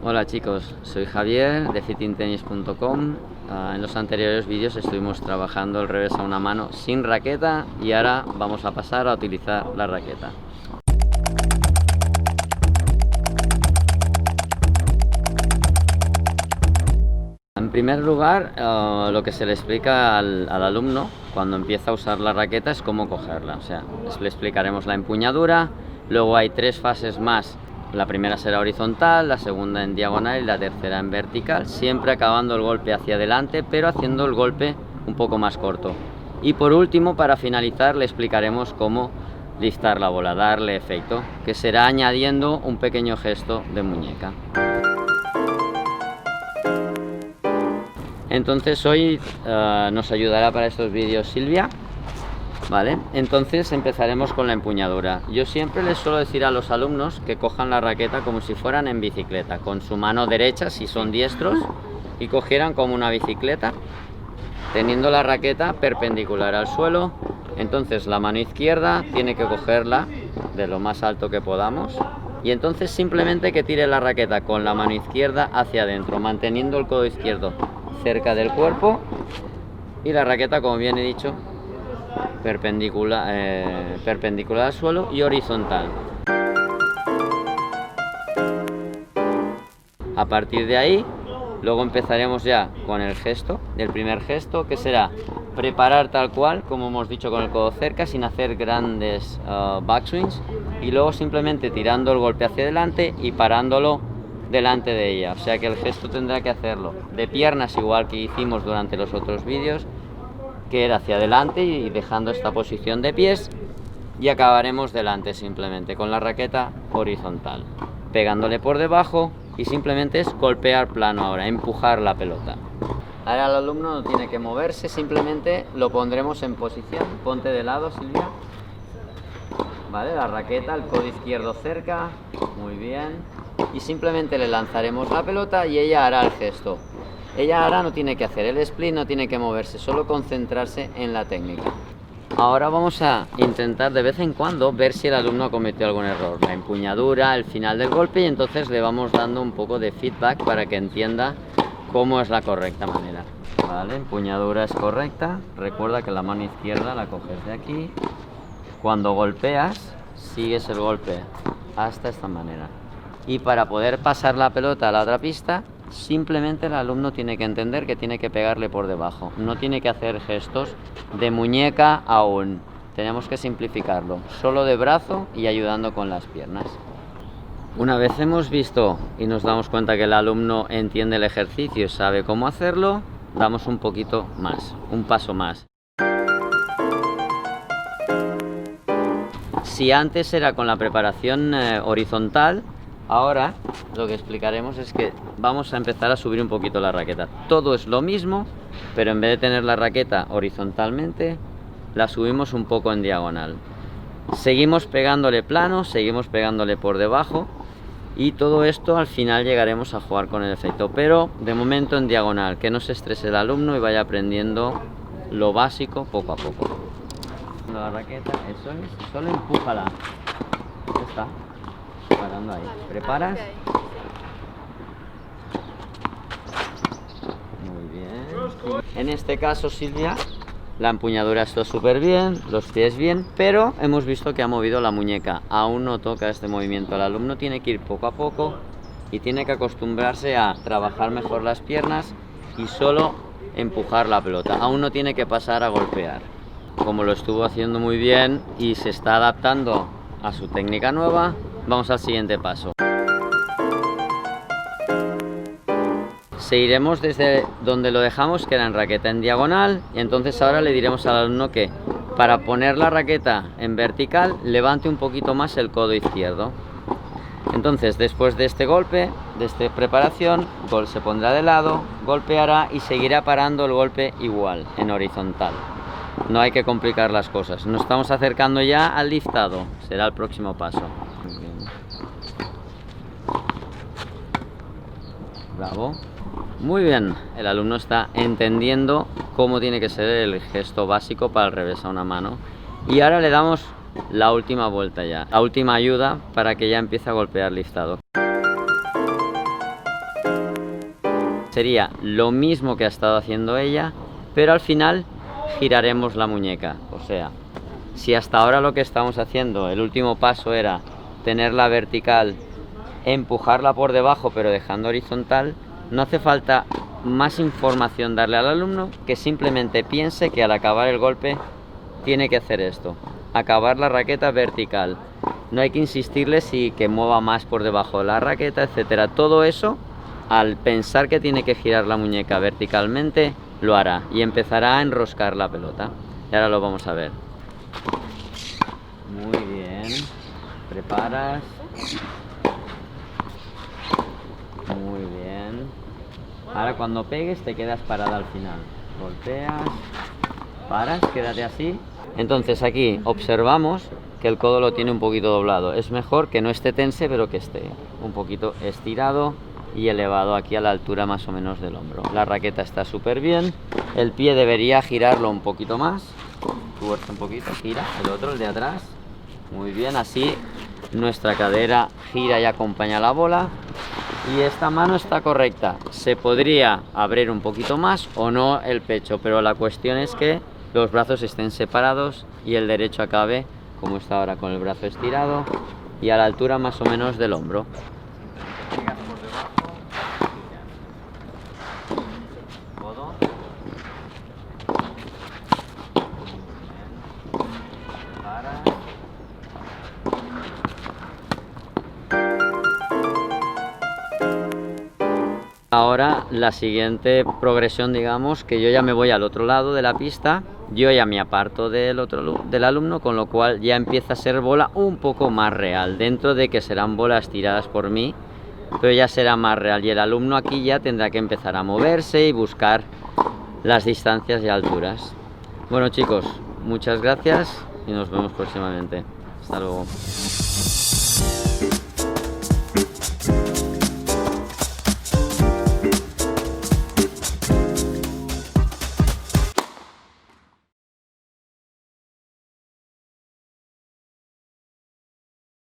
Hola chicos, soy Javier de fittingtennis.com. En los anteriores vídeos estuvimos trabajando el revés a una mano sin raqueta y ahora vamos a pasar a utilizar la raqueta. En primer lugar, lo que se le explica al alumno cuando empieza a usar la raqueta es cómo cogerla. O sea, le explicaremos la empuñadura, luego hay 3 fases más. La primera será horizontal, la segunda en diagonal y la tercera en vertical, siempre acabando el golpe hacia adelante, pero haciendo el golpe un poco más corto. Y por último, para finalizar, le explicaremos cómo liftar la bola, darle efecto, que será añadiendo un pequeño gesto de muñeca. Entonces hoy nos ayudará para estos vídeos Silvia. Vale, entonces empezaremos con la empuñadura. Yo siempre les suelo decir a los alumnos que cojan la raqueta como si fueran en bicicleta, con su mano derecha si son diestros, y cogieran como una bicicleta, teniendo la raqueta perpendicular al suelo. Entonces la mano izquierda tiene que cogerla de lo más alto que podamos, y entonces simplemente que tire la raqueta con la mano izquierda hacia adentro, manteniendo el codo izquierdo cerca del cuerpo, y la raqueta, como bien he dicho, perpendicular al suelo y horizontal. A partir de ahí, luego empezaremos ya con el gesto, el primer gesto, que será preparar tal cual, como hemos dicho, con el codo cerca, sin hacer grandes backswings, y luego simplemente tirando el golpe hacia adelante y parándolo delante de ella. O sea que el gesto tendrá que hacerlo de piernas, igual que hicimos durante los otros vídeos, que era hacia adelante y dejando esta posición de pies, y acabaremos delante simplemente con la raqueta horizontal, pegándole por debajo, y simplemente es golpear plano ahora, empujar la pelota. Ahora el alumno no tiene que moverse, simplemente lo pondremos en posición. Ponte de lado, Silvia. Vale, la raqueta, el codo izquierdo cerca, muy bien, y simplemente le lanzaremos la pelota y ella hará el gesto. Ella ahora no tiene que hacer el split, no tiene que moverse, solo concentrarse en la técnica. Ahora vamos a intentar de vez en cuando ver si el alumno ha cometido algún error, la empuñadura, el final del golpe, y entonces le vamos dando un poco de feedback para que entienda cómo es la correcta manera. Vale, empuñadura es correcta, recuerda que la mano izquierda la coges de aquí. Cuando golpeas, sigues el golpe hasta esta manera. Y para poder pasar la pelota a la otra pista, simplemente el alumno tiene que entender que tiene que pegarle por debajo, no tiene que hacer gestos de muñeca aún. Tenemos que simplificarlo, solo de brazo y ayudando con las piernas. Una vez hemos visto y nos damos cuenta que el alumno entiende el ejercicio y sabe cómo hacerlo, damos un poquito más, un paso más. Si antes era con la preparación horizontal, ahora lo que explicaremos es que vamos a empezar a subir un poquito la raqueta. Todo es lo mismo, pero en vez de tener la raqueta horizontalmente, la subimos un poco en diagonal. Seguimos pegándole plano, seguimos pegándole por debajo, y todo esto al final llegaremos a jugar con el efecto, pero de momento en diagonal, que no se estrese el alumno y vaya aprendiendo lo básico poco a poco. La raqueta, eso es, solo empújala. Ya está. Parando ahí. ¿Preparas? Muy bien. En este caso, Silvia, la empuñadura está súper bien, los pies bien, pero hemos visto que ha movido la muñeca. Aún no toca este movimiento. El alumno tiene que ir poco a poco y tiene que acostumbrarse a trabajar mejor las piernas y solo empujar la pelota. Aún no tiene que pasar a golpear. Como lo estuvo haciendo muy bien y se está adaptando a su técnica nueva, vamos al siguiente paso. Seguiremos desde donde lo dejamos, que era en raqueta en diagonal, y entonces ahora le diremos al alumno que para poner la raqueta en vertical levante un poquito más el codo izquierdo. Entonces, después de este golpe, de esta preparación, se pondrá de lado, golpeará y seguirá parando el golpe igual, en horizontal. No hay que complicar las cosas. Nos estamos acercando ya al liftado. Será el próximo paso. Muy bien. Bravo. Muy bien. El alumno está entendiendo cómo tiene que ser el gesto básico para el revés a una mano. Y ahora le damos la última vuelta ya. La última ayuda para que ya empiece a golpear liftado. Sería lo mismo que ha estado haciendo ella, pero al final giraremos la muñeca. O sea, si hasta ahora lo que estamos haciendo, el último paso era tenerla vertical, empujarla por debajo pero dejando horizontal, no hace falta más información darle al alumno, que simplemente piense que al acabar el golpe tiene que hacer esto, acabar la raqueta vertical. No hay que insistirle si que mueva más por debajo de la raqueta, etcétera. Todo eso, al pensar que tiene que girar la muñeca verticalmente, lo hará y empezará a enroscar la pelota. Y ahora lo vamos a ver. Muy bien. Preparas. Muy bien. Ahora cuando pegues te quedas parada al final. Golpeas, paras, quédate así. Entonces aquí observamos que el codo lo tiene un poquito doblado. Es mejor que no esté tense, pero que esté un poquito estirado y elevado aquí a la altura más o menos del hombro. La raqueta está súper bien. El pie debería girarlo un poquito más. Tuerce un poquito, gira. El otro, el de atrás. Muy bien, así nuestra cadera gira y acompaña la bola. Y esta mano está correcta. Se podría abrir un poquito más o no el pecho, pero la cuestión es que los brazos estén separados y el derecho acabe como está ahora, con el brazo estirado y a la altura más o menos del hombro. Ahora la siguiente progresión, digamos, que yo ya me voy al otro lado de la pista, yo ya me aparto del alumno, con lo cual ya empieza a ser bola un poco más real, dentro de que serán bolas tiradas por mí, pero ya será más real y el alumno aquí ya tendrá que empezar a moverse y buscar las distancias y alturas. Bueno chicos, muchas gracias y nos vemos próximamente. Hasta luego.